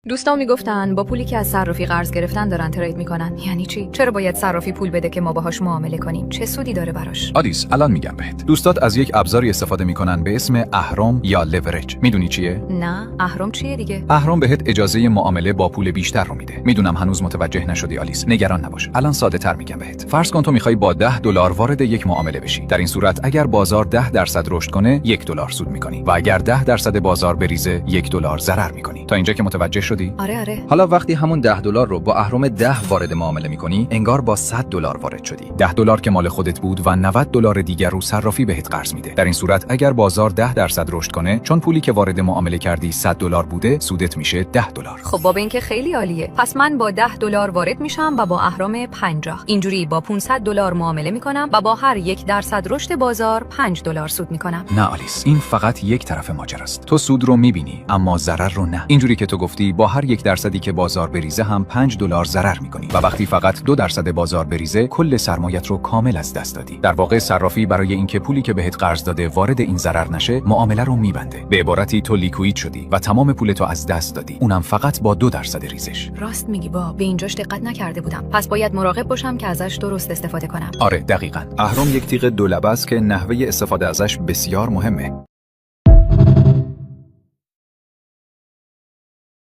دوستان میگفتن با پولی که از صرافی قرض گرفتن دارن ترید میکنن. یعنی چی؟ چرا باید صرافی پول بده که ما باهاش معامله کنیم؟ چه سودی داره براش؟ آلیس، الان میگم بهت. دوستات از یک ابزاری استفاده میکنن به اسم اهرم یا لورج. میدونی چیه؟ نه، اهرم چیه دیگه؟ اهرم بهت اجازه معامله با پول بیشتر رو میده. میدونم هنوز متوجه نشدی آلیس. نگران نباش. الان ساده تر میگم بهت. فرض کن تو میخوای با $10 وارد یک معامله بشی. در این صورت اگر بازار 10% رشد کنه، $1 سود میکنی و اگر 10% بازار بریزه، $1 ضرر میکنی. تا اینجا که متوجه شدی؟ آره. حالا وقتی همون $10 رو با اهرم 10 وارد معامله میکنی، انگار با $100 وارد شدی. $10 که مال خودت بود و $90 دیگر رو صرافی بهت قرض میده. در این صورت اگر بازار 10% رشد کنه، چون پولی که وارد معامله کردی $100 بوده، سودت میشه $10. خب بابا این که خیلی عالیه. پس من با $10 وارد میشم و با اهرم 50. اینجوری با $500 معامله میکنم و با هر 1% رشد بازار $5 سود میکنم. نه آلیس، این فقط یک طرف ماجراست. تو سود رو میبینی اما ضرر رو نه. اینجوری که تو گفتی با هر 1% که بازار بریزه هم $5 ضرر میکنی و وقتی فقط 2% بازار بریزه، کل سرمایت رو کامل از دست دادی. در واقع صرافی برای اینکه پولی که بهت قرض داده وارد این ضرر نشه، معامله رو میبنده. به عبارتی تو لیکوید شدی و تمام پولتو از دست دادی، اونم فقط با 2% ریزش. راست میگی با، به اینجاش دقت نکرده بودم. پس باید مراقب باشم که ازش درست استفاده کنم. آره دقیقاً. اهرم یک تیغ دولبه است که نحوه استفاده ازش بسیار مهمه.